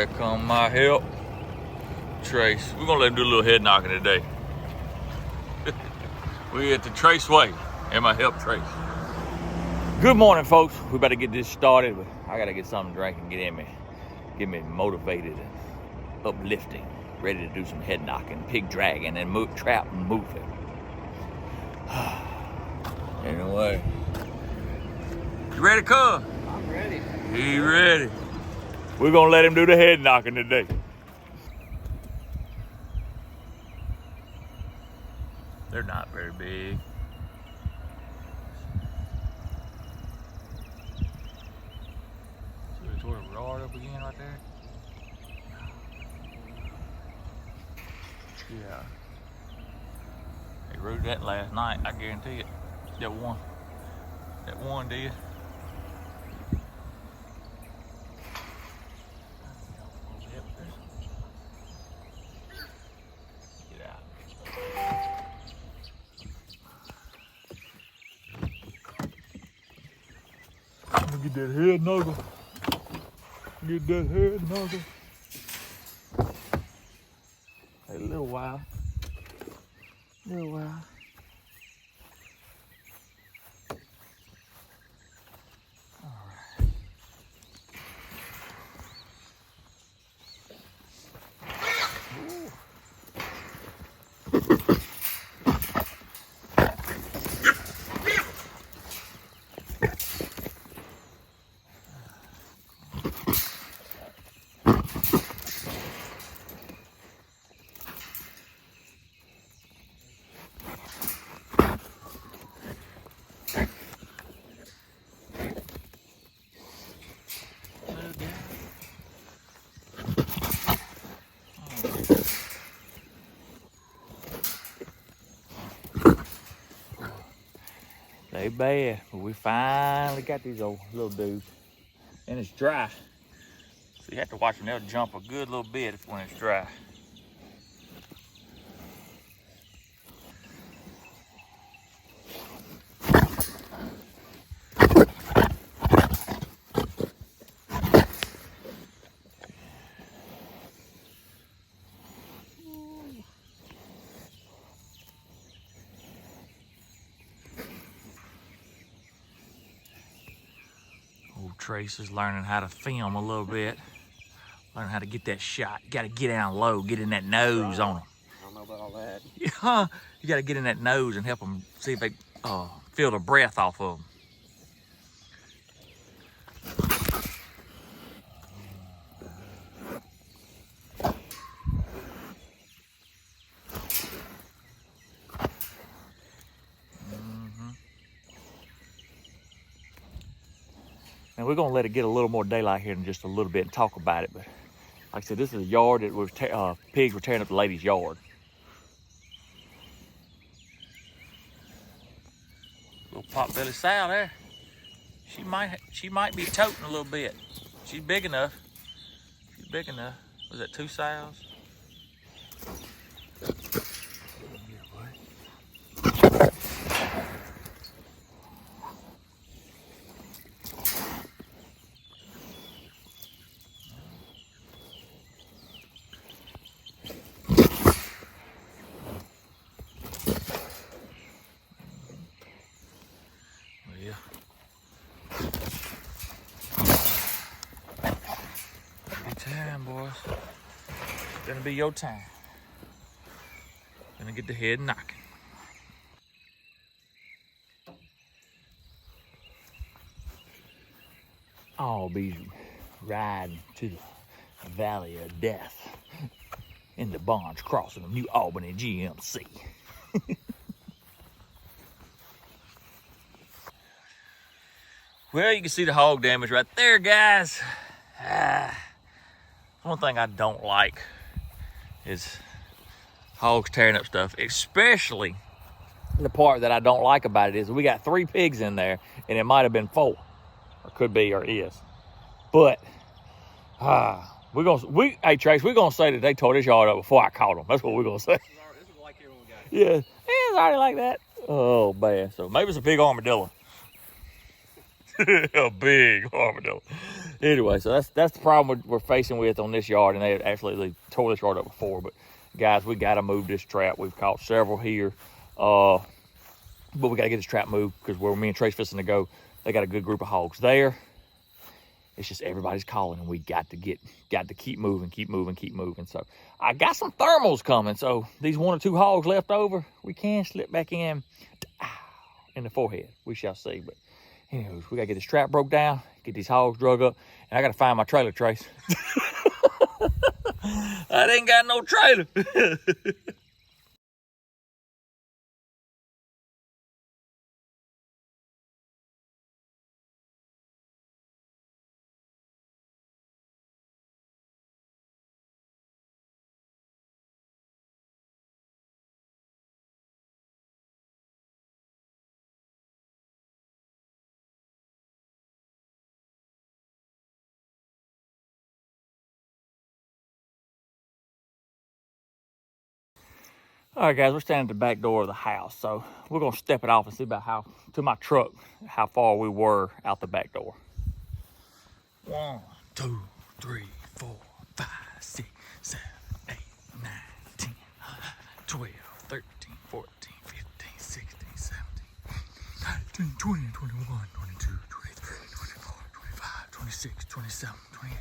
Here come my help, Trace. We're gonna let him do a little head knocking today. We at the Trace Way, and my help, Trace. Good morning, folks. We better get this started, but I gotta get something to drink and get me motivated and uplifting, ready to do some head knocking, pig dragging, and trap moving. Anyway, you ready, cuz? I'm ready. He ready. We're gonna let him do the head knocking today. They're not very big. So they sort of roared up again right there. Yeah. They rooted that last night, I guarantee it. That one did. Get out. I'm gonna get that head knuckle. Get that head knuckle. Hey, a little while. Little while. They bad, but we finally got these old little dudes. And it's dry. So you have to watch them, they'll jump a good little bit when it's dry. Old Trace is learning how to film a little bit. Learn how to get that shot. You gotta get down low, get in that nose on them. I don't know about all that. Yeah, you gotta get in that nose and help them see if they feel the breath off of them. And we're gonna let it get a little more daylight here in just a little bit and talk about it. But like I said, this is a yard that was pigs were tearing up the lady's yard. Little pot-belly sow there. She might be toting a little bit. She's big enough. She's big enough. Was that 2 sows? Yeah. Good time, boys. It's gonna be your time. Gonna get the head knocking. I'll be riding to the Valley of Death in the Barnes Crossing of New Albany GMC. Well, you can see the hog damage right there, guys. One thing I don't like is hogs tearing up stuff, especially the part that I don't like about it is we got 3 pigs in there, and it might have been 4, or could be, or is. But hey Trace, we're gonna say that they tore this yard up before I caught them. That's what we're gonna say. This is like here when we got it. Yeah, it's already like that. Oh man, so maybe it's a big armadillo. A big armadillo. Anyway, so that's the problem we're facing with on this yard, and they absolutely tore this yard up before. But guys, we got to move this trap. We've caught several here, but we got to get this trap moved because where me and Trace fixing to go, they got a good group of hogs there. It's just everybody's calling, and we got to keep moving. So I got some thermals coming. So these 1 or 2 hogs left over, we can slip back in the forehead. We shall see. But anyways, we gotta get this trap broke down, get these hogs drug up, and I gotta find my trailer, Trace. I ain't got no trailer. All right, guys, we're standing at the back door of the house. So we're gonna step it off and see about to my truck, how far we were out the back door. 1, 2, 3, 4, 5, 6, 7, 8, 9, 10, 12, 13, 14, 15, 16, 17, 19, 20, 21, 22, 23, 24, 25, 26, 27, 28,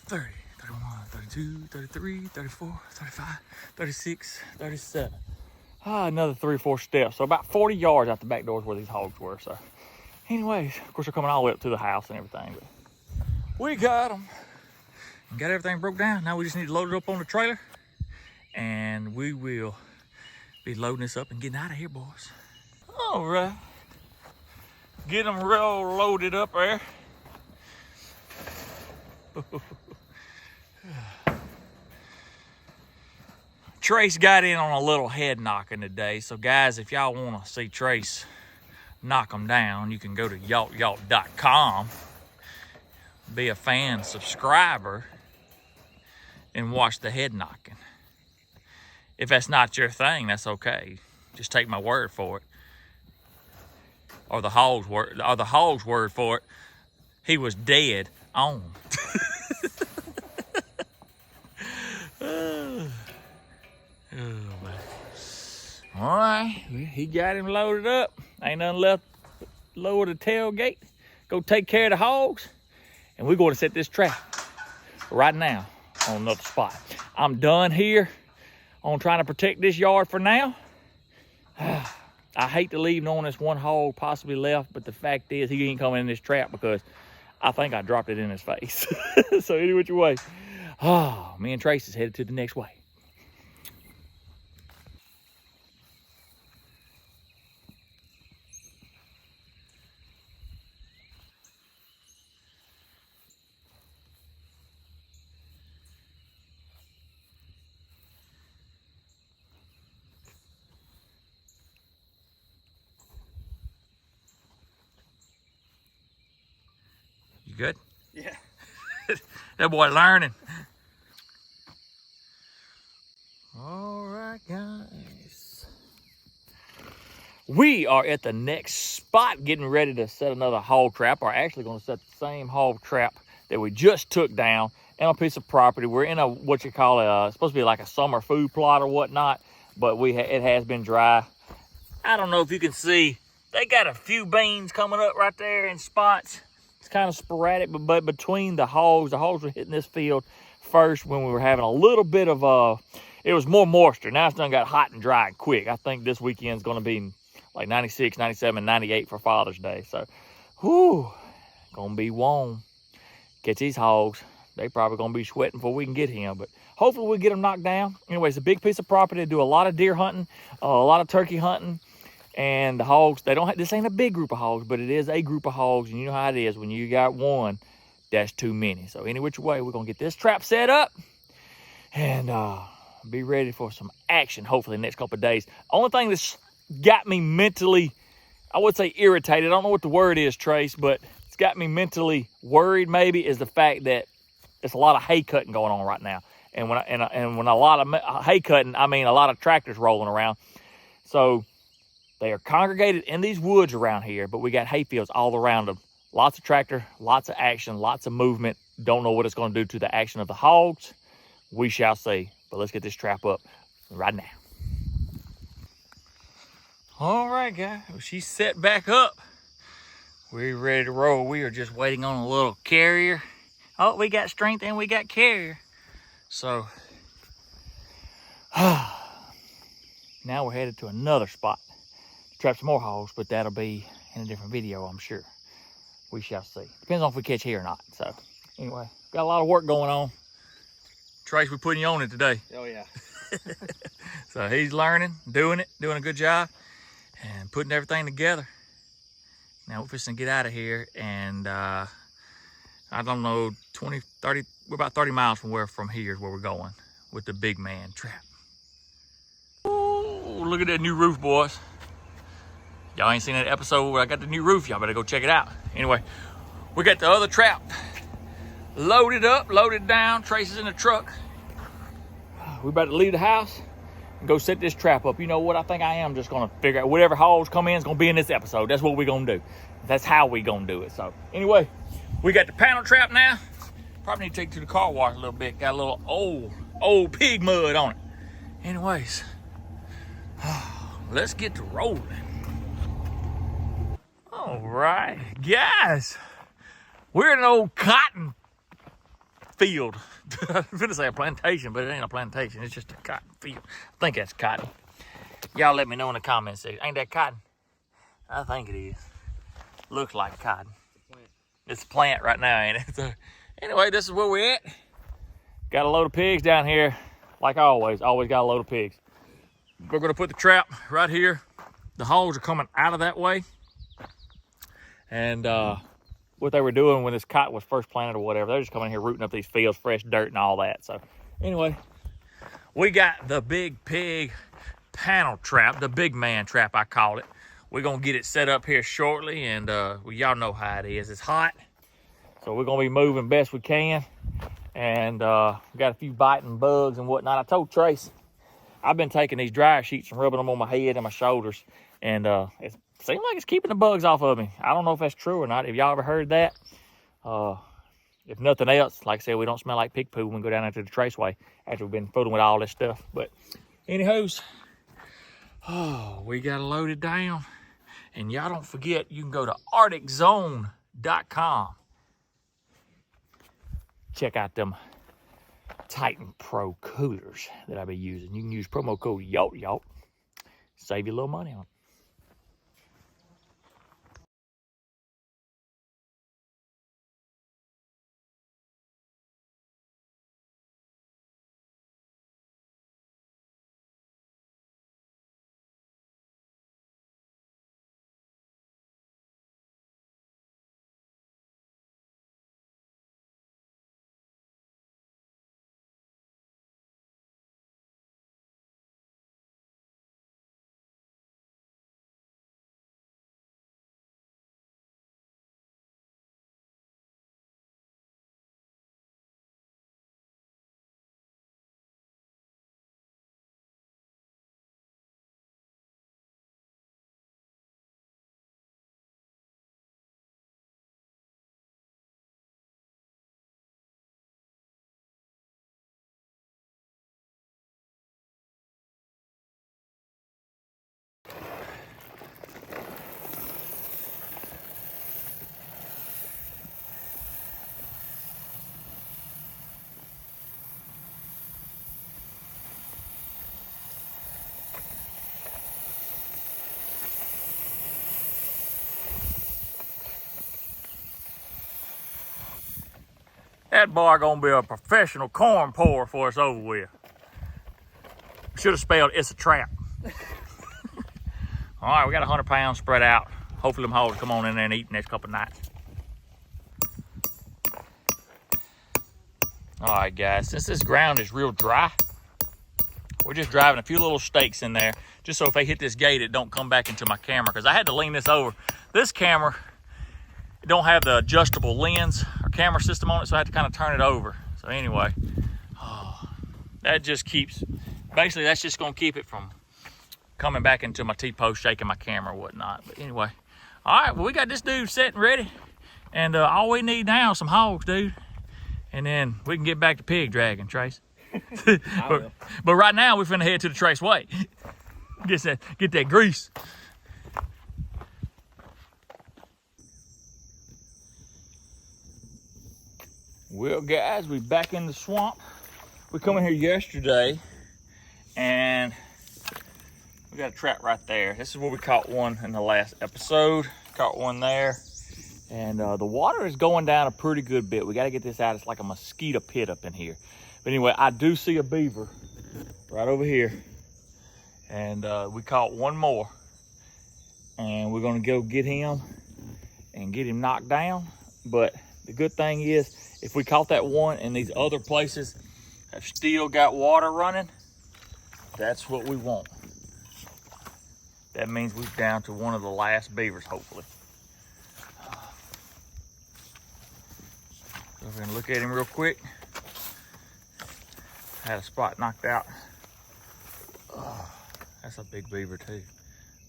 30, 31, 32, 33, 34, 35, 36, 37. Another 3 or 4 steps. So about 40 yards out the back door is where these hogs were. So anyways, of course, they're coming all the way up to the house and everything. But we got them. Got everything broke down. Now we just need to load it up on the trailer. And we will be loading this up and getting out of here, boys. All right. Get them real loaded up there. Trace got in on a little head knocking today. So guys, if y'all want to see Trace knock them down, you can go to yawtyawt.com, be a fan subscriber, and watch the head knocking. If that's not your thing, that's okay. Just take my word for it. Or the hog's word for it. He was dead on. Oh, man. All right, he got him loaded up. Ain't nothing left but lower the tailgate, go take care of the hogs, and we're going to set this trap right now on another spot. I'm done here on trying to protect this yard for now. I hate to leave knowing this one hog possibly left, but the fact is he ain't coming in this trap because I think I dropped it in his face. So any which way, me and Trace is headed to the next way. You good? Yeah. That boy learning. All right, guys. We are at the next spot getting ready to set another hog trap, or actually going to set the same hog trap that we just took down on a piece of property. We're in what you call it's supposed to be like a summer food plot or whatnot, but it has been dry. I don't know if you can see, they got a few beans coming up right there in spots. It's kind of sporadic, but between the hogs were hitting this field first when we were having a little bit of, it was more moisture. Now it's done got hot and dry and quick. I think this weekend's going to be like 96, 97, 98 for Father's Day. So, whew, going to be warm. Catch these hogs. They probably going to be sweating before we can get him, but hopefully we'll get them knocked down. Anyway, it's a big piece of property. They do a lot of deer hunting, a lot of turkey hunting. And the hogs, this ain't a big group of hogs, but it is a group of hogs. And you know how it is. When you got one, that's too many. So any which way, we're going to get this trap set up and be ready for some action, hopefully, in the next couple of days. Only thing that's got me mentally, I would say irritated. I don't know what the word is, Trace, but it's got me mentally worried maybe is the fact that there's a lot of hay cutting going on right now. And when a lot of hay cutting, I mean a lot of tractors rolling around. So they are congregated in these woods around here, but we got hay fields all around them, Lots of tractor, lots of action, lots of movement. Don't know what it's going to do to the action of the hogs. We shall see. But let's get this trap up right now. All right, guys. Well, she's set back up. We're ready to roll. We are just waiting on a little carrier. Oh, we got strength and we got carrier. So, now we're headed to another spot to trap some more hogs, but that'll be in a different video, I'm sure. We shall see. Depends on if we catch here or not. So, anyway, got a lot of work going on. Trace, we're putting you on it today. Oh, yeah. So he's learning, doing a good job, and putting everything together. Now we're fixing to get out of here, and I don't know, 20, 30, we're about 30 miles from here is where we're going with the big man trap. Ooh, look at that new roof, boys. Y'all ain't seen that episode where I got the new roof. Y'all better go check it out. Anyway, we got the other trap loaded up, loaded down. Trace is in the truck. We're about to leave the house and go set this trap up. You know what? I think I am just gonna figure out whatever hogs come in is gonna be in this episode. That's what we're gonna do. That's how we gonna do it. So anyway, we got the panel trap now. Probably need to take it to the car wash a little bit. Got a little old pig mud on it. Anyways, let's get to rolling. All right, guys, we're in an old cotton field. I was gonna say a plantation, but it ain't a plantation. It's just a cotton field. I think that's cotton. Y'all let me know in the comments section. Ain't that cotton? I think it is. Looks like cotton. It's a plant right now, ain't it? So, anyway, this is where we're at. Got a load of pigs down here. Like always got a load of pigs. We're gonna put the trap right here. The hogs are coming out of that way. And what they were doing when this cotton was first planted or whatever, they're just coming here rooting up these fields, fresh dirt and all that. So anyway, we got the big pig panel trap, the big man trap I call it. We're gonna get it set up here shortly, and well, y'all know how it is. It's hot, so we're gonna be moving best we can. And we got a few biting bugs and whatnot. I told Trace, I've been taking these dryer sheets and rubbing them on my head and my shoulders, and it seems like it's keeping the bugs off of me. I don't know if that's true or not. Have y'all ever heard that? If nothing else, like I said, we don't smell like pig poo when we go down into the Traceway after we've been fooling with all this stuff. But anywho's, we got it loaded down. And y'all don't forget, you can go to arcticzone.com. Check out them Titan Pro coolers that I'll be using. You can use promo code YALT. Save you a little money on it. That boy gonna be a professional corn pourer for us over with. Should have spelled it's a trap. All right, we got 100 pounds spread out. Hopefully them hogs come on in there and eat next couple of nights. All right, guys, since this ground is real dry, we're just driving a few little stakes in there, just so if they hit this gate, it don't come back into my camera, because I had to lean this over. This camera don't have the adjustable lens or camera system on it, so I had to kind of turn it over. So anyway, that just keeps, basically that's just gonna keep it from coming back into my T-post, shaking my camera or whatnot. But anyway, all right, well, we got this dude set and ready, And all we need now is some hogs, dude. And then we can get back to pig dragging, Trace. but right now, we're finna head to the Trace Way. Get that grease. Well, guys, we back in the swamp. We come in here yesterday, and we got a trap right there. This is where we caught one in the last episode. Caught one there. And the water is going down a pretty good bit. We got to get this out. It's like a mosquito pit up in here. But anyway, I do see a beaver right over here. And we caught one more. And we're going to go get him and get him knocked down. But the good thing is, if we caught that one and these other places have still got water running, that's what we want. That means we're down to one of the last beavers, hopefully. So we're gonna look at him real quick. Had a spot knocked out. Oh, that's a big beaver too.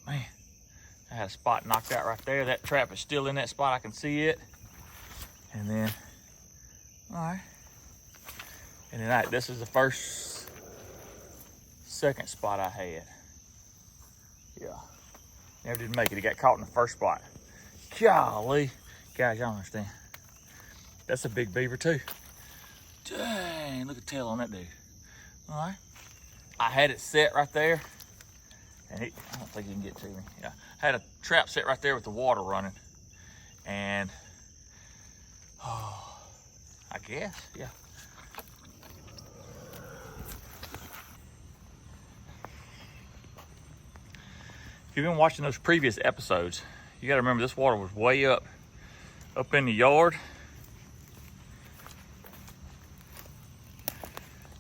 Man, I had a spot knocked out right there. That trap is still in that spot. I can see it. And then, all right. And then this is the second spot I had. Yeah, never did make it. He got caught in the first spot. Golly, guys, y'all understand. That's a big beaver too. Dang, look at the tail on that dude. All right, I had it set right there, and I don't think he can get to me. Yeah, I had a trap set right there with the water running, and I guess, yeah. If you've been watching those previous episodes, you gotta remember this water was way up in the yard.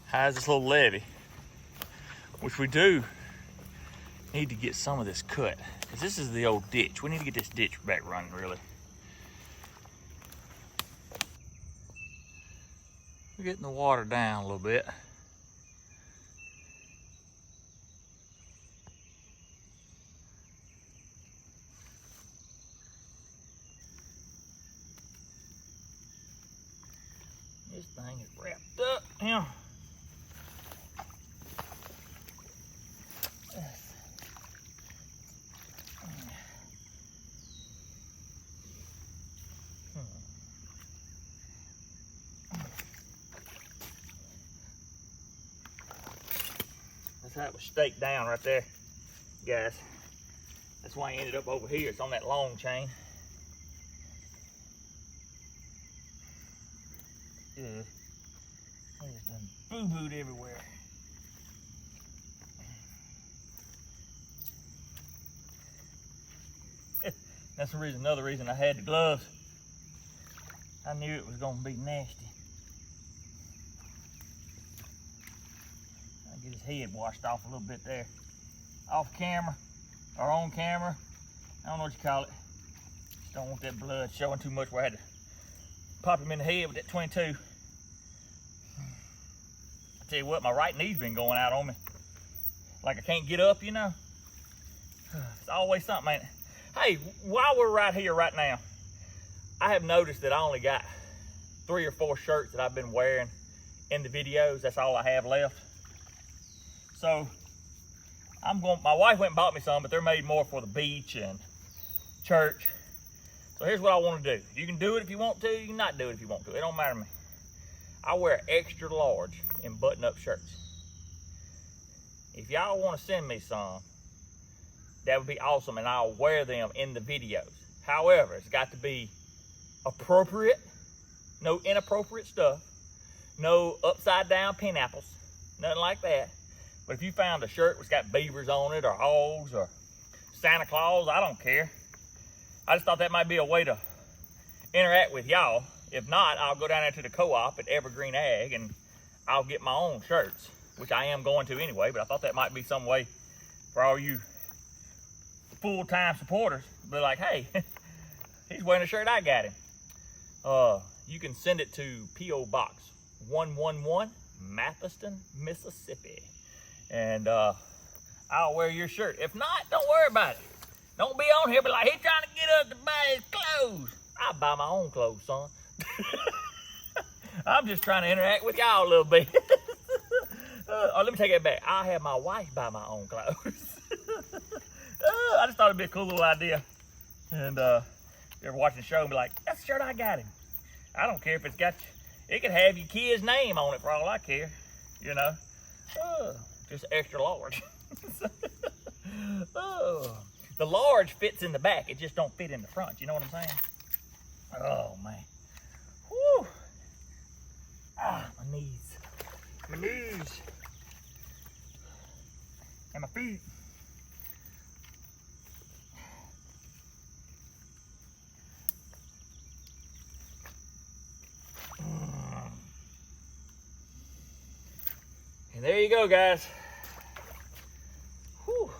High as this little levee, which we do need to get some of this cut, because this is the old ditch. We need to get this ditch back running, really. We're getting the water down a little bit. This thing is wrapped up now. That's how it was staked down right there, guys. That's why I ended up over here. It's on that long chain. Yeah. I just done boo-booed everywhere. That's another reason I had the gloves. I knew it was gonna be nasty. I'll get his head washed off a little bit there. Off camera, or on camera. I don't know what you call it. Just don't want that blood showing too much where I had to pop him in the head with that 22. I tell you what, my right knee's been going out on me. Like I can't get up, you know. It's always something, ain't it? Hey, while we're right here right now, I have noticed that I only got 3 or 4 shirts that I've been wearing in the videos. That's all I have left. So my wife went and bought me some, but they're made more for the beach and church. So here's what I want to do. You can do it if you want to, you can not do it if you want to. It don't matter to me. I wear extra large in button-up shirts. If y'all want to send me some, that would be awesome, and I'll wear them in the videos. However, it's got to be appropriate, no inappropriate stuff, no upside down pineapples, nothing like that. But if you found a shirt that's got beavers on it, or hogs, or Santa Claus, I don't care. I just thought that might be a way to interact with y'all. If not, I'll go down there to the co-op at Evergreen Ag and I'll get my own shirts, which I am going to anyway, but I thought that might be some way for all you full-time supporters to be like, hey, he's wearing a shirt, I got him. You can send it to P.O. Box 111, Mathiston, Mississippi. And I'll wear your shirt. If not, don't worry about it. Don't be on here be like, he's trying to get us to buy his clothes. I buy my own clothes, son. I'm just trying to interact with y'all a little bit. Oh, let me take that back. I have my wife buy my own clothes. I just thought it'd be a cool little idea. And you're watching the show and be like, that's the shirt I got him. I don't care if it's got, it could have your kid's name on it for all I care, you know. Just extra large. The large fits in the back, it just don't fit in the front, you know what I'm saying? Oh man. Whew. Ah, my knees. My knees. And my feet. And there you go, guys. Whew.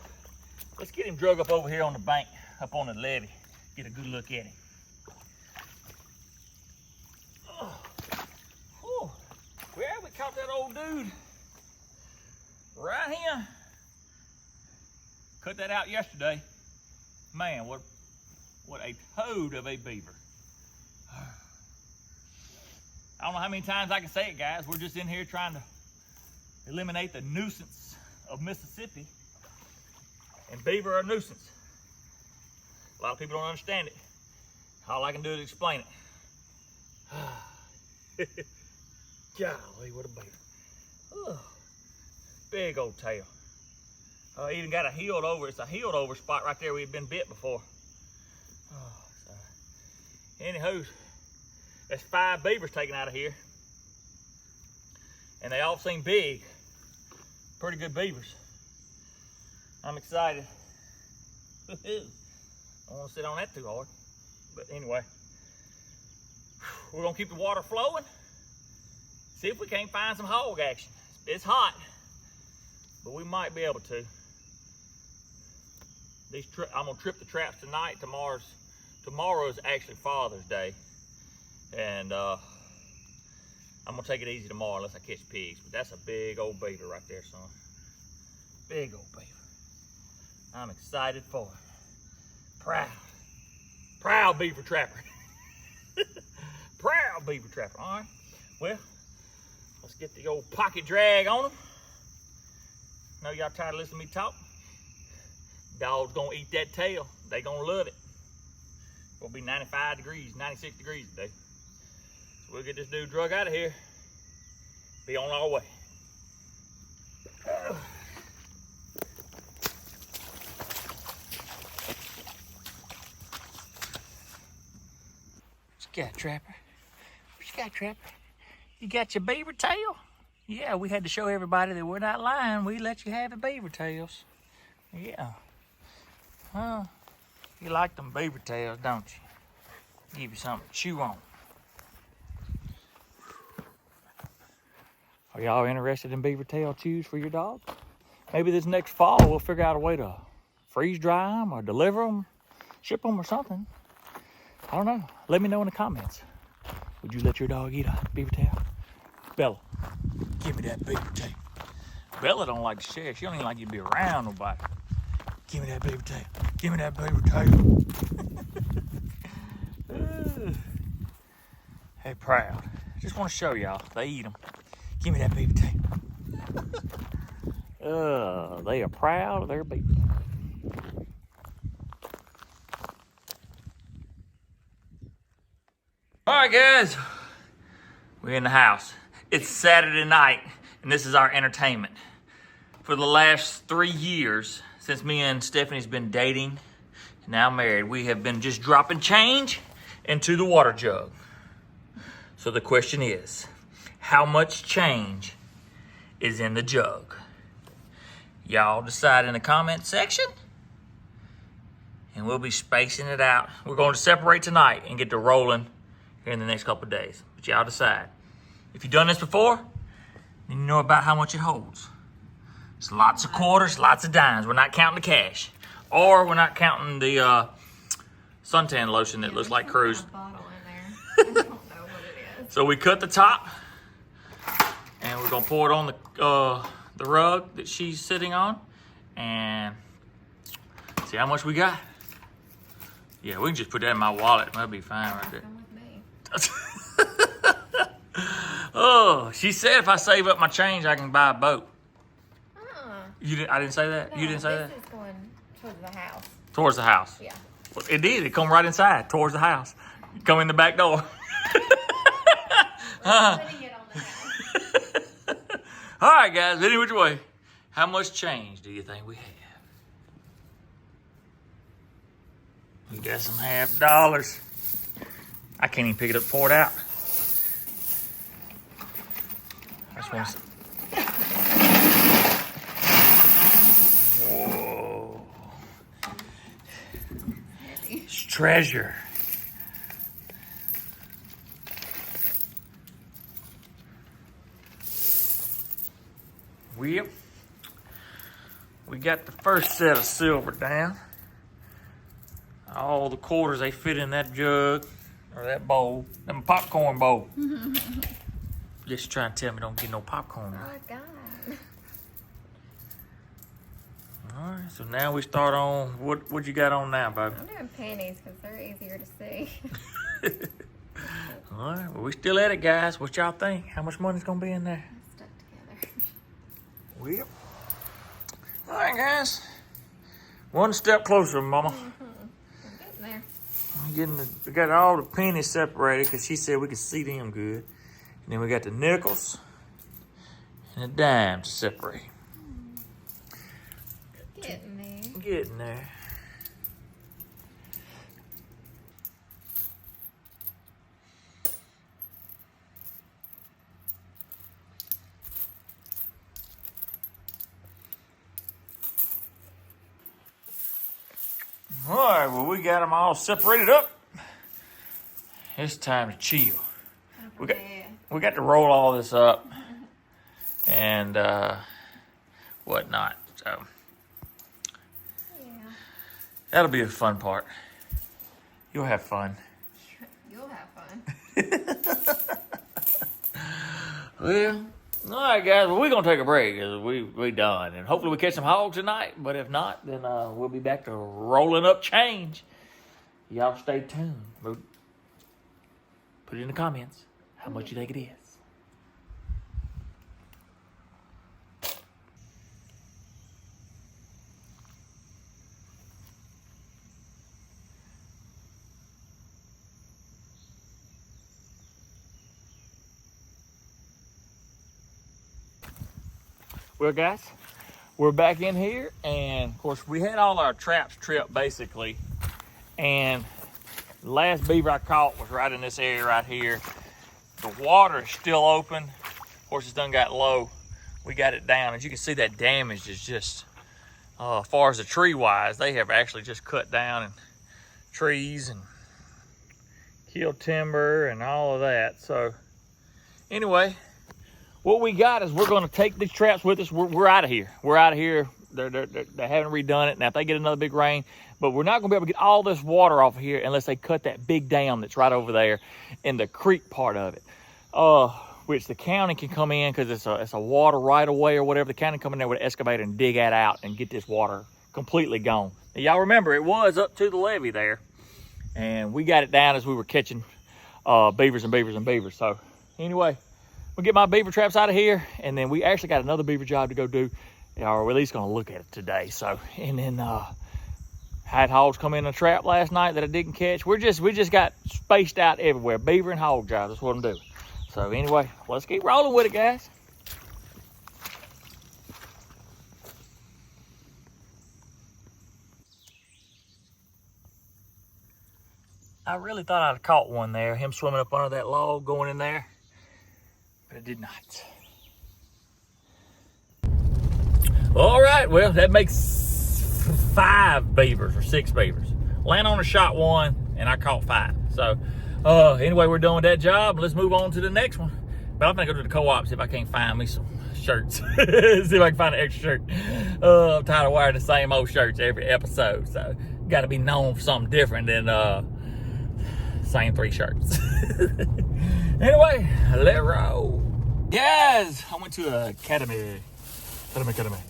Let's get him drug up over here on the bank, up on the levee. Get a good look at him. Oh. Whew. Well, we caught that old dude right here. Cut that out yesterday. Man, what a toad of a beaver. I don't know how many times I can say it, guys. We're just in here trying to eliminate the nuisance of Mississippi. And beaver are a nuisance. A lot of people don't understand it. All I can do is explain it. Golly, what a beaver. Oh, big old tail. Even got a healed over. It's a healed over spot right there where we've been bit before. Oh, anywho, there's 5 beavers taken out of here. And they all seem big. Pretty good beavers. I'm excited. I don't want to sit on that too hard. But anyway, we're going to keep the water flowing. See if we can't find some hog action. It's hot, but we might be able to. I'm going to trip the traps tonight. Tomorrow is actually Father's Day. And I'm going to take it easy tomorrow unless I catch pigs. But that's a big old beaver right there, son. Big old beaver. I'm excited for it. Proud beaver trapper. Proud beaver trapper. All right. Well, let's get the old pocket drag on them. Know y'all tired of listening to me talk? Dog's gonna eat that tail. They gonna love it. It's gonna be 95 degrees, 96 degrees today. So we'll get this dude drug out of here. Be on our way. What you got, Trapper? What you got, Trapper? You got your beaver tail? Yeah, we had to show everybody that we're not lying. We let you have the beaver tails. Yeah. Huh? You like them beaver tails, don't you? Give you something to chew on. Are y'all interested in beaver tail chews for your dog? Maybe this next fall we'll figure out a way to freeze dry them or deliver them, ship them or something. I don't know. Let me know in the comments. Would you let your dog eat a beaver tail? Bella, give me that beaver tail. Bella don't like to share. She don't even like you to be around nobody. Give me that beaver tail. Give me that beaver tail. Hey, proud. Just want to show y'all. They eat them. Give me that beaver tail. They are proud of their beaver. All right, guys. We're in the house. It's Saturday night, and this is our entertainment. For the last 3 years, since me and Stephanie's been dating, and now married, we have been just dropping change into the water jug. So the question is, how much change is in the jug? Y'all decide in the comment section, and we'll be spacing it out. We're going to separate tonight and get to rolling here in the next couple of days. But y'all decide. If you've done this before, then you know about how much it holds. It's lots of quarters, lots of dimes. We're not counting the cash. Or we're not counting the suntan lotion that looks like Cruz. Bottle in there. I don't know what it is. So we cut the top, and we're gonna pour it on the rug that she's sitting on, and see how much we got. Yeah, we can just put that in my wallet. That'll be fine right there. Come with me. Oh, she said if I save up my change, I can buy a boat. Uh-uh. I didn't say that? No, You didn't say that? This is going towards the house. Towards the house. Yeah. Well, it did. It come right inside, towards the house. You come in the back door. We're putting it on the house. All right, guys. Any which way, how much change do you think we have? We got some $50. I can't even pick it up, pour it out. I just want to. Whoa. It's treasure. Well, we got the first set of silver down. All the quarters, they fit in that jug or that bowl, them popcorn bowl. Just trying to tell me don't get no popcorn. Oh, God. All right, so now we start on, what you got on now, baby? I'm doing pennies because they're easier to see. All right, well, we still at it, guys. What y'all think? How much money's gonna be in there? Stuck together. Well, all right, guys. One step closer, Mama. I'm getting there. I'm getting we got all the pennies separated because she said we could see them good. And then we got the nickels and the dimes separate. Getting there. Getting there. All right, well, we got them all separated up. It's time to chill. We got to roll all this up and whatnot. So Yeah. that'll be a fun part. You'll have fun. You'll have fun. Well, all right, guys. Well, we're gonna take a break because we done, and hopefully we catch some hogs tonight. But if not, then we'll be back to rolling up change. Y'all stay tuned. Put it in the comments how much you think it is. Well, guys, we're back in here, and of course we had all our traps tripped basically, and the last beaver I caught was right in this area right here. The water is still open. Of course, it's done got low. We got it down. As you can see, that damage is just, as far as the tree wise, they have actually just cut down and trees and killed timber and all of that. So anyway, what we got is we're going to take these traps with us. We're out of here. We're out of here. They haven't redone it. Now, if they get another big rain, but we're not going to be able to get all this water off of here unless they cut that big dam that's right over there in the creek part of it, which the county can come in because it's a water right away or whatever. The county come in there with an excavator and dig that out and get this water completely gone. Now, y'all remember, it was up to the levee there, and we got it down as we were catching beavers and beavers and beavers. So anyway, we'll get my beaver traps out of here, and then we actually got another beaver job to go do, or we're at least going to look at it today. So, and then had hogs come in a trap last night that I didn't catch. We just got spaced out everywhere. Beaver and hog jobs, that's what I'm doing. So anyway, let's keep rolling with it, guys. I really thought I'd caught one there, him swimming up under that log, going in there, but I did not. All right, well, that makes 5 beavers or 6 beavers. Landowner shot 1 and I caught 5. So anyway, we're done with that job. Let's move on to the next one. But I'm gonna go to the co-op, see if I can't find me some shirts. See if I can find an extra shirt. I'm tired of wearing the same old shirts every episode. So gotta be known for something different than same 3 shirts. Anyway, let's roll. Guys, I went to Academy,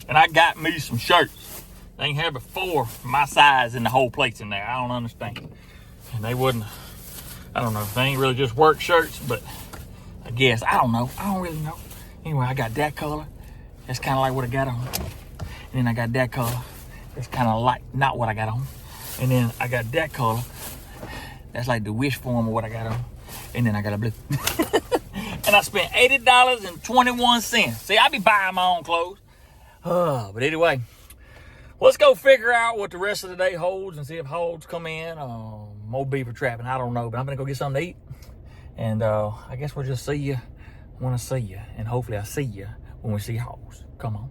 and I got me some shirts. They can have it 4 my size and the whole plate's in there. I don't understand. And they wouldn't, I don't know. They ain't really just work shirts, but I guess, I don't know. I don't really know. Anyway, I got that color. That's kind of like what I got on. And then I got that color. That's kind of like not what I got on. And then I got that color. That's like the wish form of what I got on. And then I got a blue. And I spent $80.21. See, I be buying my own clothes. But anyway, let's go figure out what the rest of the day holds and see if hogs come in. More beaver trapping, I don't know. But I'm going to go get something to eat. And I guess we'll just see you when I see you. And hopefully I see you when we see hogs. Come on.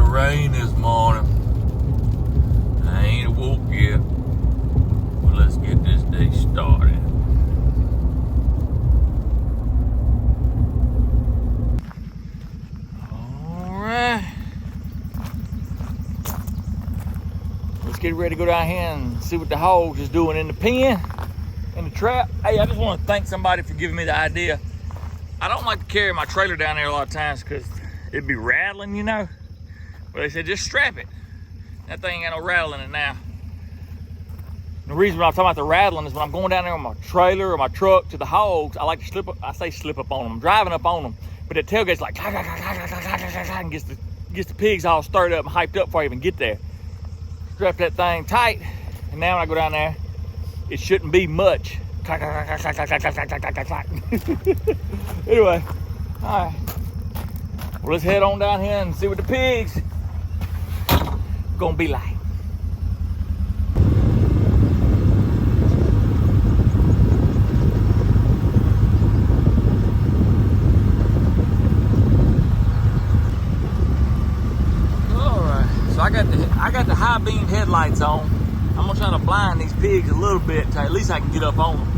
Rain this morning. I ain't awoke yet. But let's get this day started. Alright. Let's get ready to go down here and see what the hogs is doing in the pen, in the trap. Hey, I just want to thank somebody for giving me the idea. I don't like to carry my trailer down there a lot of times because it'd be rattling, you know. But they said, just strap it. That thing ain't got no rattling in it now. And the reason I'm talking about the rattling is when I'm going down there on my trailer or my truck to the hogs, I like to slip up, I say slip up on them, I'm driving up on them, but the tailgate's like, and gets the pigs all stirred up and hyped up before I even get there. Strap that thing tight, and now when I go down there, it shouldn't be much. Anyway, all right. Well, let's head on down here and see what the pigs gonna be like. All right, so I got the high beam headlights on. I'm gonna try to blind these pigs a little bit till at least I can get up on them.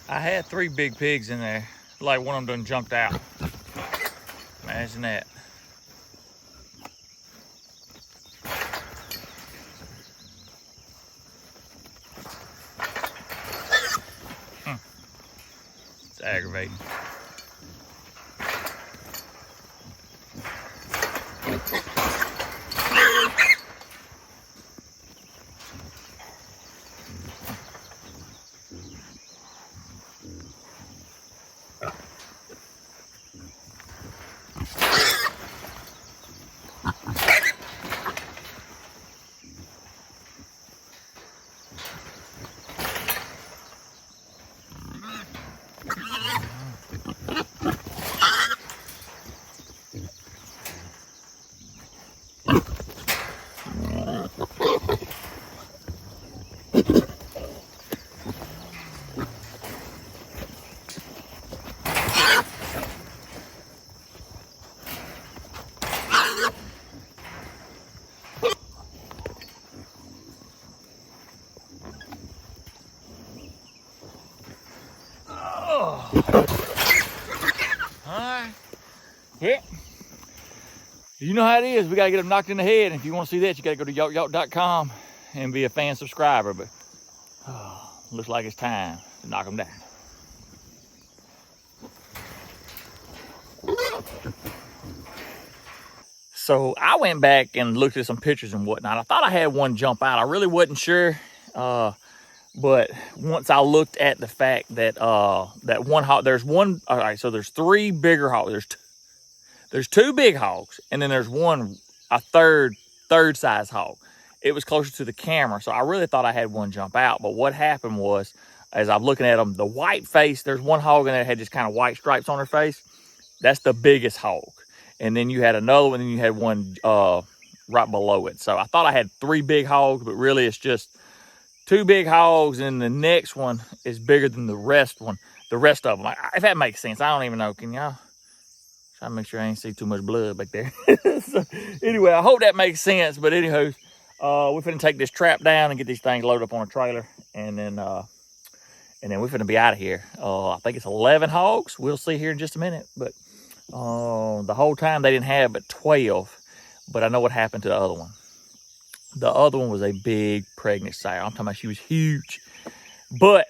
I had 3 big pigs in there. Like one of them done jumped out. Imagine that. It's aggravating. Yeah. You know how it is. We got to get them knocked in the head. And if you want to see that, you got to go to yawk.com and be a fan subscriber. But looks like it's time to knock them down. So I went back and looked at some pictures and whatnot. I thought I had one jump out. I really wasn't sure. But once I looked at the fact that that one hog, there's one, all right, so there's three bigger hogs. There's two big hogs, and then there's a third size hog. It was closer to the camera, so I really thought I had one jump out. But what happened was, as I'm looking at them, the white face, there's one hog in there that had just kind of white stripes on her face. That's the biggest hog. And then you had another one, and then you had one right below it. So I thought I had three big hogs, but really it's just two big hogs, and the next one is bigger than the rest of them. If that makes sense, I don't even know. Can y'all try to make sure I ain't see too much blood back there? So, anyway, I hope that makes sense. But anywho, we're finna take this trap down and get these things loaded up on a trailer, and then we're finna be out of here. I think it's 11 hogs. We'll see here in just a minute. But the whole time they didn't have but 12. But I know what happened to the other one. The other one was a big pregnant sow. I'm talking about she was huge. But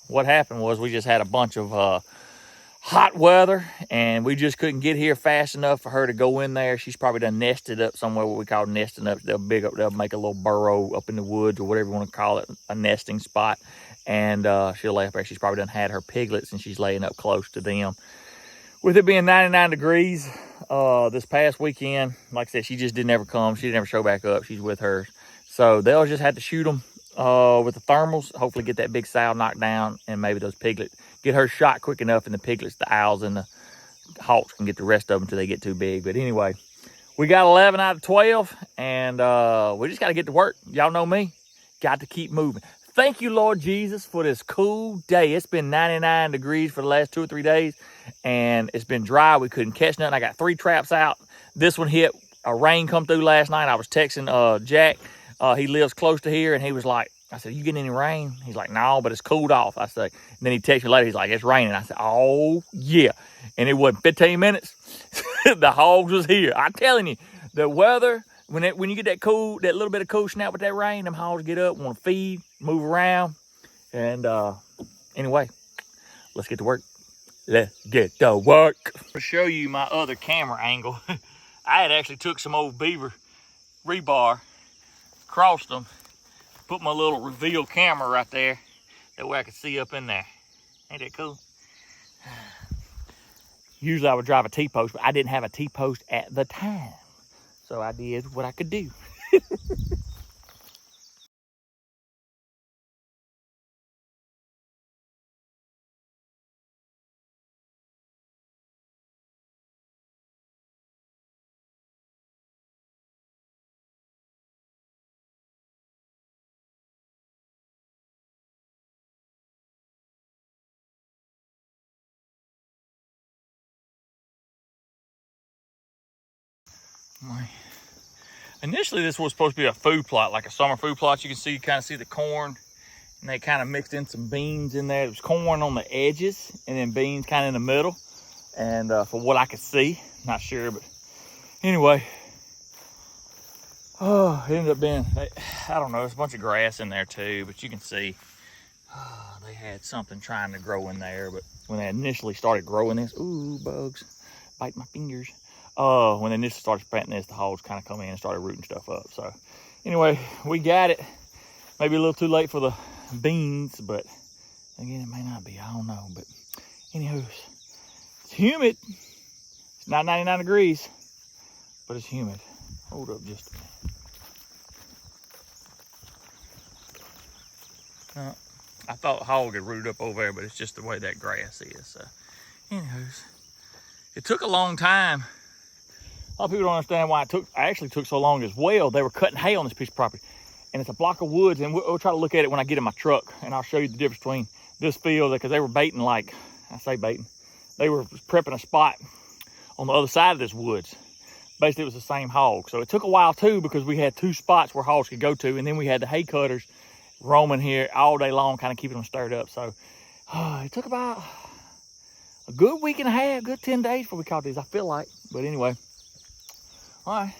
what happened was we just had a bunch of hot weather, and we just couldn't get here fast enough for her to go in there. She's probably done nested up somewhere, what we call nesting up. They'll make a little burrow up in the woods, or whatever you want to call it, a nesting spot. And she'll lay up there. She's probably done had her piglets, and she's laying up close to them. With it being 99 degrees this past weekend, like I said, she just didn't ever come. She didn't ever show back up. She's with hers. So they'll just have to shoot them with the thermals, hopefully get that big sow knocked down, and maybe those piglets, get her shot quick enough, and the piglets, the owls, and the hawks can get the rest of them until they get too big. But anyway, we got 11 out of 12, and we just got to get to work. Y'all know me. Got to keep moving. Thank you, Lord Jesus, for this cool day. It's been 99 degrees for the last 2 or 3 days, and it's been dry. We couldn't catch nothing. I got 3 traps out. This one hit. A rain come through last night. I was texting Jack. He lives close to here, and he was like, I said, you getting any rain? He's like, no, but it's cooled off. I said, and then he texted me later. He's like, it's raining. I said, oh, yeah. And it wasn't 15 minutes. The hogs was here. I'm telling you, the weather, when you get that little bit of cool snap with that rain, them hogs get up, want to feed, move around. And anyway, let's get to work. Let's get to work. To show you my other camera angle, I had actually took some old Beaver rebar, crossed them, put my little reveal camera right there. That way I could see up in there. Ain't that cool? Usually I would drive a T-post, but I didn't have a T-post at the time. So I did what I could do. Initially, this was supposed to be a food plot, like a summer food plot. You kind of see the corn, and they kind of mixed in some beans in there. There was corn on the edges, and then beans kind of in the middle. And for what I could see, not sure, but anyway, it ended up being, I don't know, there's a bunch of grass in there too, but you can see they had something trying to grow in there. But when they initially started growing this, ooh, bugs, bite my fingers. When they initially started planting this, the hogs kind of come in and started rooting stuff up. So anyway, we got it. Maybe a little too late for the beans, but again, it may not be. I don't know. But anywho, it's humid. It's not 99 degrees, but it's humid. Hold up just a minute. I thought hog had rooted up over there, but it's just the way that grass is. So anywho's, it took a long time. A lot of people don't understand why I actually took so long as well. They were cutting hay on this piece of property, and it's a block of woods, and we'll try to look at it when I get in my truck, and I'll show you the difference between this field, because they were baiting, like, I say baiting, they were prepping a spot on the other side of this woods. Basically, it was the same hog. So it took a while too, because we had 2 spots where hogs could go to, and then we had the hay cutters roaming here all day long, kind of keeping them stirred up. So it took about a good week and a half, good 10 days before we caught these, I feel like. But anyway, all right,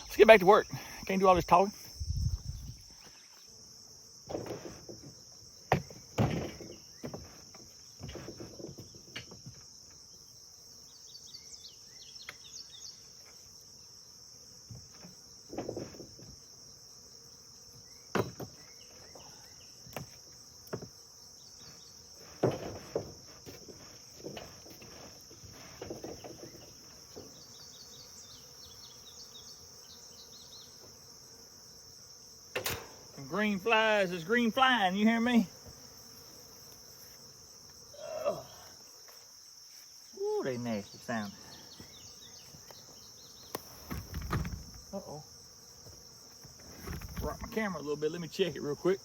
let's get back to work. Can't do all this talking. Green flies is green flying, you hear me? Oh. Ooh, they nasty sound. Uh-oh. Rock my camera a little bit, let me check it real quick.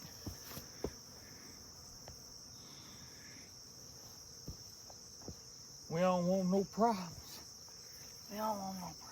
We don't want no problems. We don't want no problems.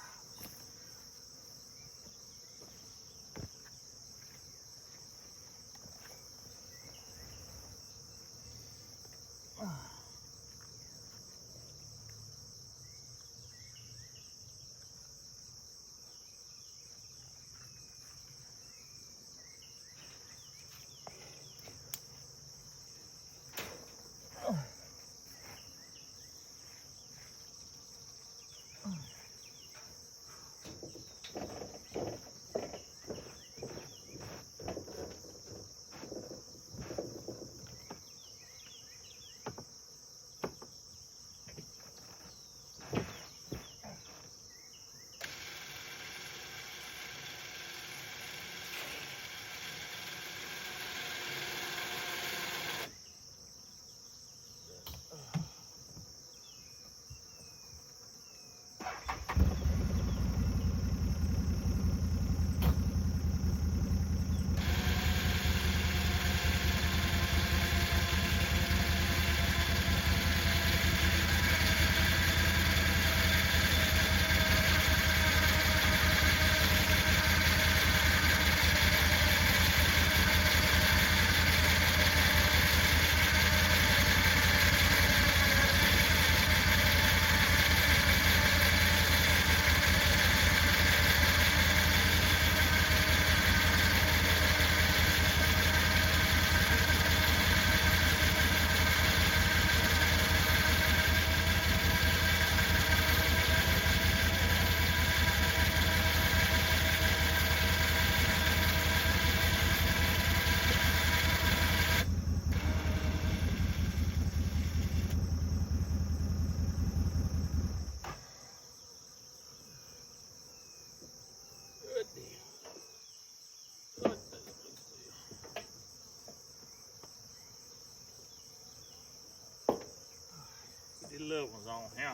The little one's on here.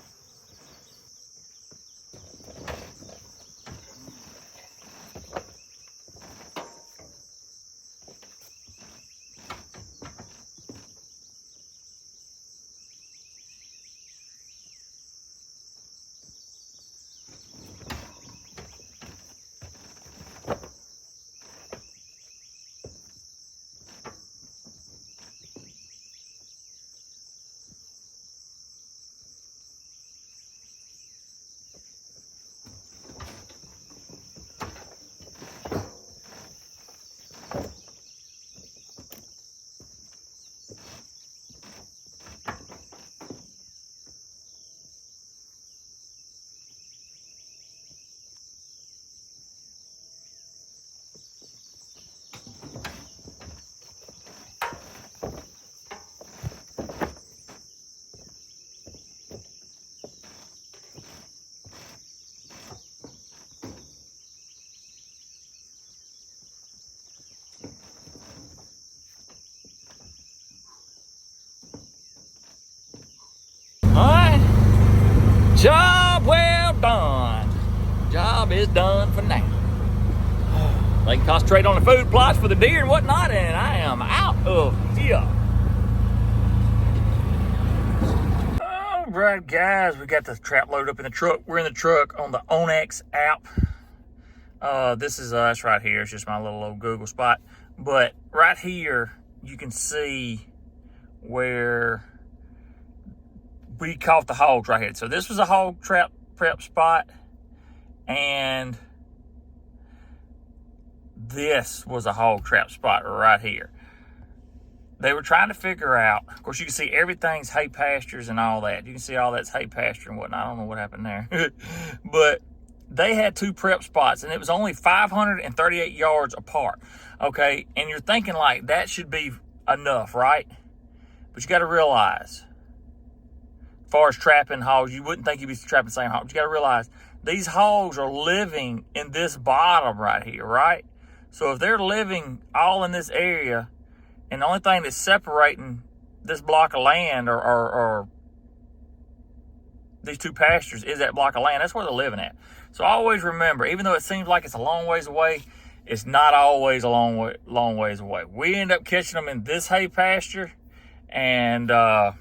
Job well done. Job is done for now. They can concentrate on the food plots for the deer and whatnot, and I am out of here. All right, guys, we got the trap loaded up in the truck. We're in the truck on the Onyx app. This is us right here. It's just my little old Google spot. But right here, you can see where we caught the hogs right here. So this was a hog prep spot, and this was a hog trap spot right here. They were trying to figure out, of course you can see everything's hay pastures and all that. You can see all that's hay pasture and whatnot. I don't know what happened there. But they had 2 prep spots, and it was only 538 yards apart. Okay, and you're thinking like that should be enough, right? But you got to realize, as far as trapping hogs, you wouldn't think you'd be trapping the same hog. But you got to realize these hogs are living in this bottom right here, right? So if they're living all in this area, and the only thing that's separating this block of land or these 2 pastures is that block of land, that's where they're living at. So always remember, even though it seems like it's a long ways away, it's not always a long ways away. We end up catching them in this hay pasture, and that'll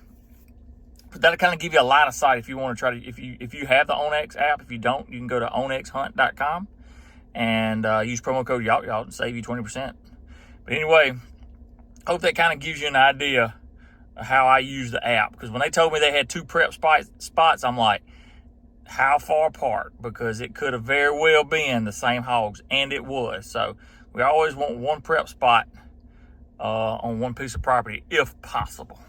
kind of give you a line of sight if you want to try to, if you have the OnX app. If you don't, you can go to onxhunt.com and use promo code YALT to save you 20%. But anyway, hope that kind of gives you an idea of how I use the app. Because when they told me they had 2 prep spots, I'm like, how far apart? Because it could have very well been the same hogs, and it was. So we always want 1 prep spot on 1 piece of property if possible.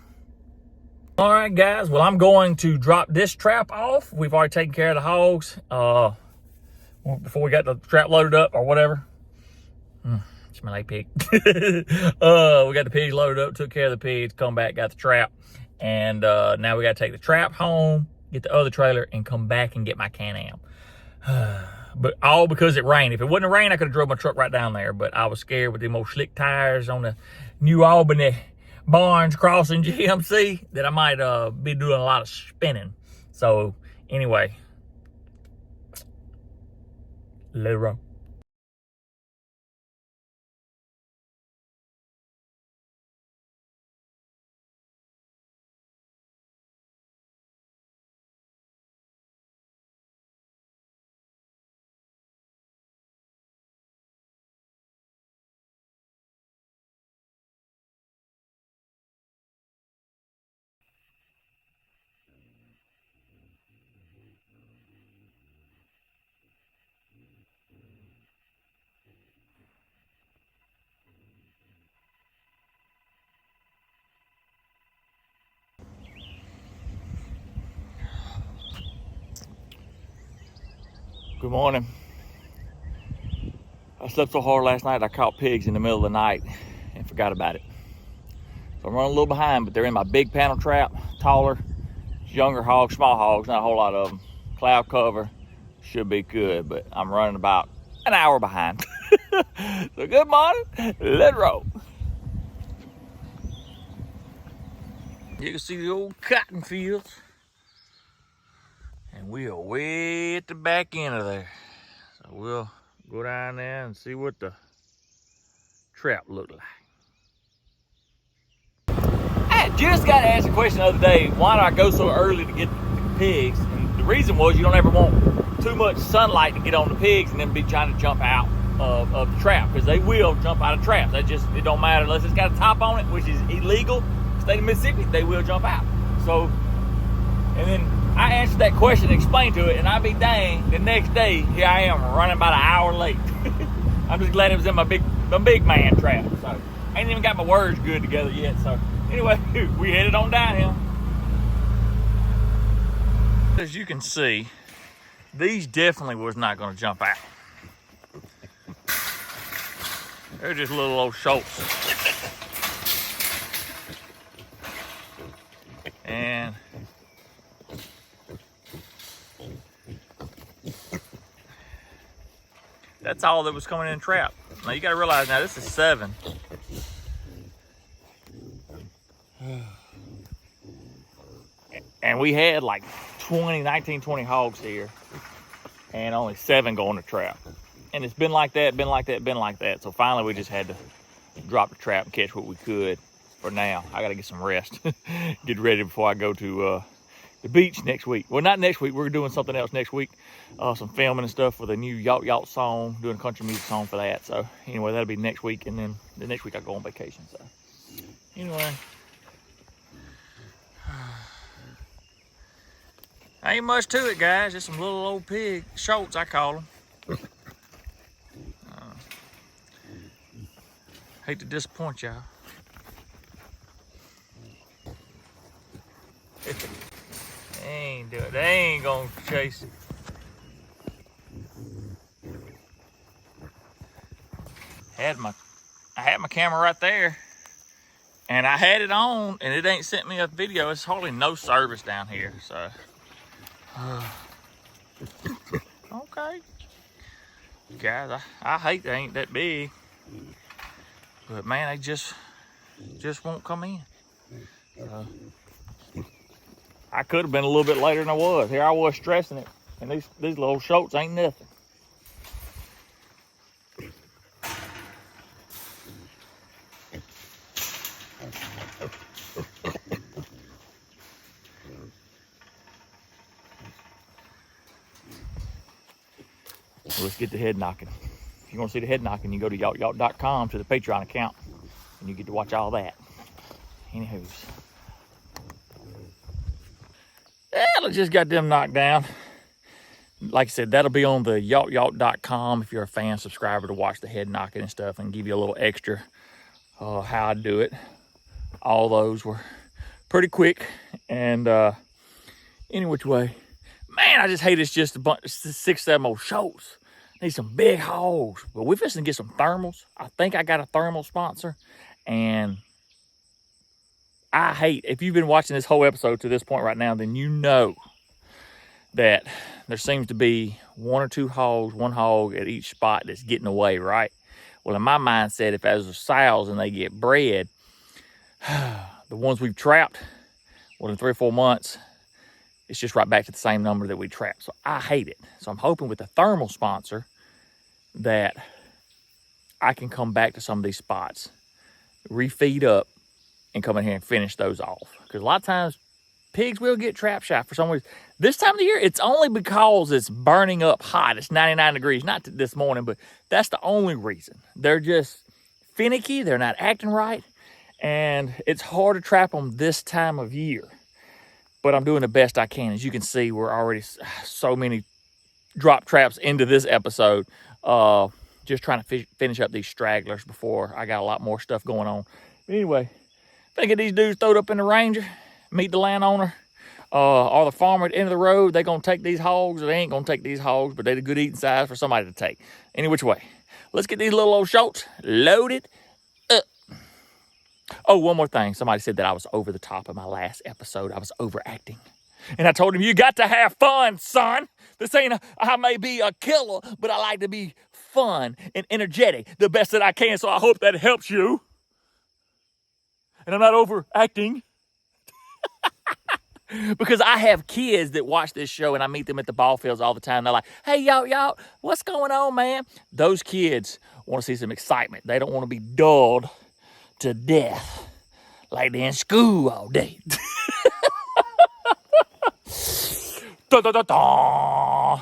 All right, guys. Well, I'm going to drop this trap off. We've already taken care of the hogs before we got the trap loaded up or whatever. Smell like pig. We got the pigs loaded up, took care of the pigs, come back, got the trap, and now we got to take the trap home, get the other trailer, and come back and get my Can-Am. But all because it rained. If it wouldn't have rained, I could have drove my truck right down there, but I was scared with them old slick tires on the New Albany Barnes Crossing GMC that I might be doing a lot of spinning. So anyway, let it roll. Good morning. I slept so hard last night I caught pigs in the middle of the night and forgot about it. So I'm running a little behind, but they're in my big panel trap, taller, younger hogs, small hogs, not a whole lot of them. Cloud cover, should be good, but I'm running about an hour behind. So good morning, let's roll. You can see the old cotton fields. And we are way at the back end of there. So we'll go down there and see what the trap looked like. I just got asked a question the other day, why do I go so early to get the pigs? And the reason was you don't ever want too much sunlight to get on the pigs and then be trying to jump out of the trap, because they will jump out of traps. It don't matter unless it's got a top on it, which is illegal. State of Mississippi, they will jump out. So, and then I answered that question, explained to it, and I'd be dang, the next day, here I am running about an hour late. I'm just glad it was in my big man trap. So I ain't even got my words good together yet. So anyway, we headed on downhill. As you can see, these definitely was not going to jump out. They're just little old shoals. And that's all that was coming in the trap. Now you got to realize, now this is 7. And we had like 19, 20 hogs here, and only 7 go in the trap. And it's been like that, been like that, been like that. So finally we just had to drop the trap and catch what we could for now. I got to get some rest, get ready before I go to the beach next week. Well, not next week, we're doing something else next week. Some filming and stuff for the new Yacht Yacht song, doing a country music song for that. So anyway, that'll be next week, and then the next week I go on vacation. So anyway, Ain't much to it, guys. Just some little old pig shoats, I call them. Hate to disappoint y'all. They ain't gonna chase it. I had my camera right there, and I had it on, and it ain't sent me a video. It's hardly no service down here, so. Okay. Guys, I hate they ain't that big, but man, they just won't come in. I could have been a little bit later than I was. Here I was stressing it, and these little shoats ain't nothing. So let's get the head knocking. If you want to see the head knocking, you go to yacht.com to the Patreon account, and you get to watch all that. Anywho's. Yeah, I just got them knocked down. Like I said, that'll be on the yacht.com if you're a fan subscriber to watch the head knocking and stuff and give you a little extra how I do it. All those were pretty quick, and any which way. Man, I just hate it's just a bunch of 6-7 old shoats. Need some big hogs. But we're fixing to get some thermals. I think I got a thermal sponsor. And I hate, if you've been watching this whole episode to this point right now, then you know that there seems to be 1 or 2 hogs, 1 hog at each spot that's getting away, right? Well, in my mindset, if those are sows and they get bred, the ones we've trapped, well, in 3 or 4 months, it's just right back to the same number that we trapped. So I hate it. So I'm hoping with a thermal sponsor that I can come back to some of these spots, refeed up, and come in here and finish those off. Because a lot of times, pigs will get trap shot for some reason. This time of the year, it's only because it's burning up hot. It's 99 degrees. Not this morning, but that's the only reason. They're just finicky. They're not acting right. And it's hard to trap them this time of year. But I'm doing the best I can. As you can see, we're already so many drop traps into this episode. Just trying to finish up these stragglers before I got a lot more stuff going on. But anyway, if I get these dudes throwed up in the Ranger, meet the landowner, or the farmer at the end of the road, they gonna take these hogs, or they ain't gonna take these hogs, but they're the good eating size for somebody to take. Any which way. Let's get these little old shoats loaded up. Oh, one more thing. Somebody said that I was over the top in my last episode. I was overacting. And I told him, you got to have fun, son. This ain't, I may be a killer, but I like to be fun and energetic the best that I can. So I hope that helps you. And I'm not overacting. Because I have kids that watch this show, and I meet them at the ball fields all the time. They're like, hey, y'all, what's going on, man? Those kids want to see some excitement. They don't want to be dulled to death like they're in school all day. Da, da, da, da.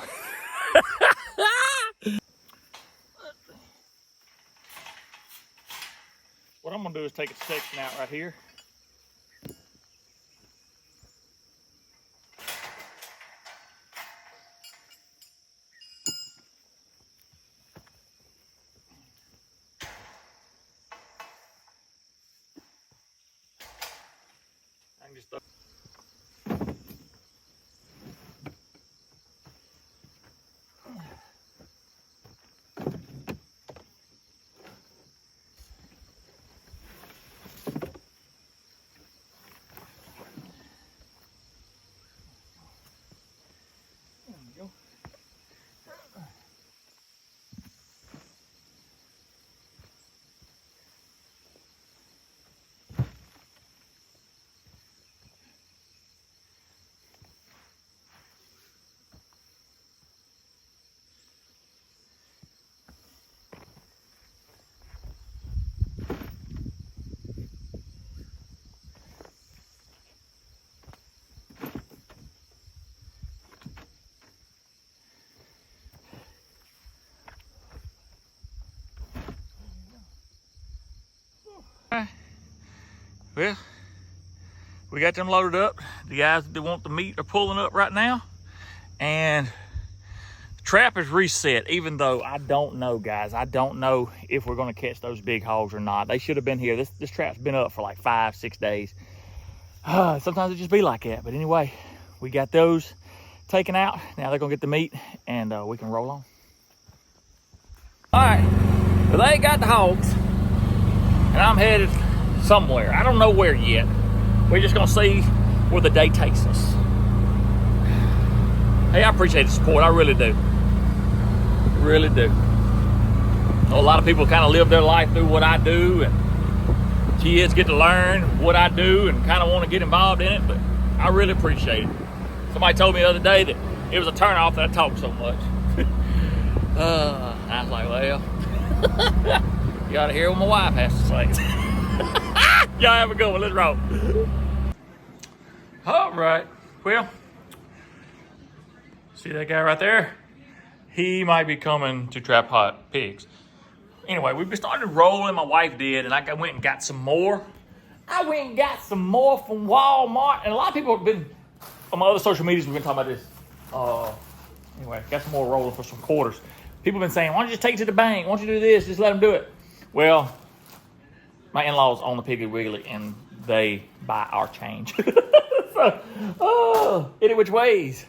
What I'm gonna do is take a section out right here. I can just Well, we got them loaded up. The guys that want the meat are pulling up right now. And trap is reset, even though I don't know, guys. I don't know if we're going to catch those big hogs or not. They should have been here. This trap's been up for like 5-6 days. Sometimes it just be like that. But anyway, we got those taken out. Now they're going to get the meat, and we can roll on. All right, well, they got the hogs, and I'm headed somewhere. I don't know where yet. We're just going to see where the day takes us. Hey, I appreciate the support. I really do. Really do. A lot of people kind of live their life through what I do, and kids get to learn what I do and kind of want to get involved in it, but I really appreciate it. Somebody told me the other day that it was a turnoff that I talk so much. I was like, well, you ought to hear what my wife has to say. Y'all have a good one. Let's roll. All right. Well, see that guy right there? He might be coming to trap hot pigs. Anyway, we've been starting rolling. My wife did, and I went and got some more. I went and got some more from Walmart, and a lot of people have been on my other social medias. We've been talking about this. Anyway, got some more rolling for some quarters. People have been saying, "Why don't you just take it to the bank? Why don't you do this? Just let them do it." Well, my in-laws own the Piggly Wiggly, and they buy our change. So, any which ways.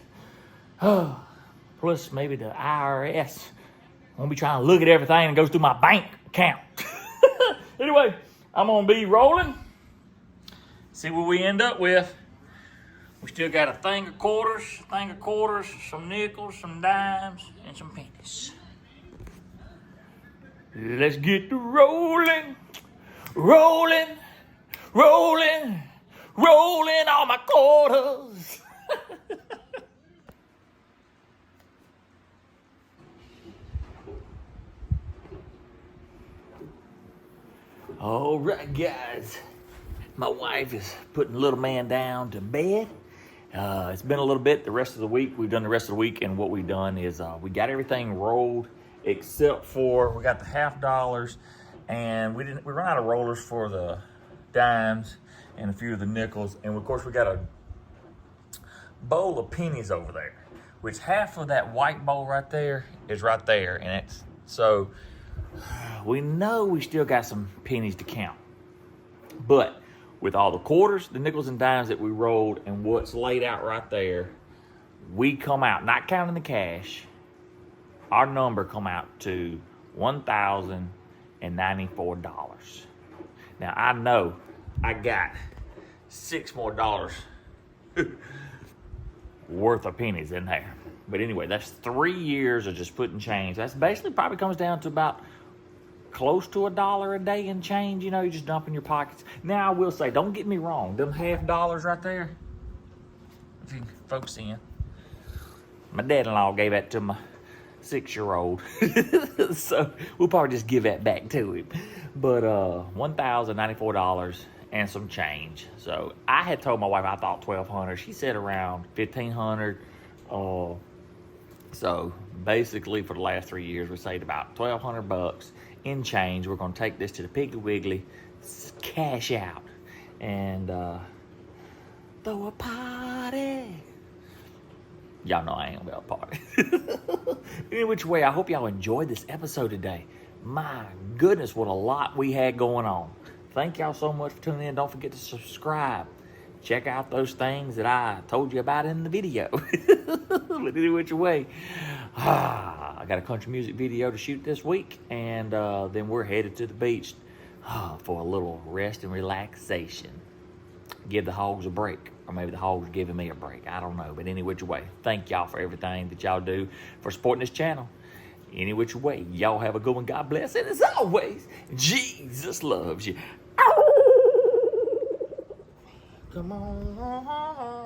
Plus, maybe the IRS won't be trying to look at everything and goes through my bank account. Anyway, I'm going to be rolling. See what we end up with. We still got a thing of quarters, some nickels, some dimes, and some pennies. Let's get to rolling. Rolling, rolling, rolling all my quarters. All right, guys. My wife is putting little man down to bed. It's been a little bit the rest of the week. We've done the rest of the week, and what we've done is we got everything rolled except for we got the $50, and we ran out of rollers for the dimes and a few of the nickels, and of course we got a bowl of pennies over there, which half of that white bowl right there is right there, and it's so. We know we still got some pennies to count. But with all the quarters, the nickels and dimes that we rolled, and what's laid out right there, we come out, not counting the cash, our number come out to $1,094. Now, I know I got $6 more worth of pennies in there. But anyway, that's 3 years of just putting change. That's basically probably comes down to about close to $1 a day in change. You know, you just dump in your pockets. Now, I will say, don't get me wrong. Them $50 right there, if you can focus in, my dad-in-law gave that to my 6-year-old. So we'll probably just give that back to him. But $1,094 and some change. So I had told my wife I thought $1,200. She said around $1,500. So basically, for the last 3 years, we saved about $1,200 in change. We're going to take this to the Piggly Wiggly, cash out, and throw a party. Y'all know I ain't about a party. Any which way, I hope y'all enjoyed this episode today. My goodness, what a lot we had going on. Thank y'all so much for tuning in. Don't forget to subscribe. Check out those things that I told you about in the video. But any which way, I got a country music video to shoot this week, and then we're headed to the beach for a little rest and relaxation. Give the hogs a break, or maybe the hogs are giving me a break. I don't know, but any which way, thank y'all for everything that y'all do for supporting this channel. Any which way, y'all have a good one. God bless, and as always, Jesus loves you. Come on.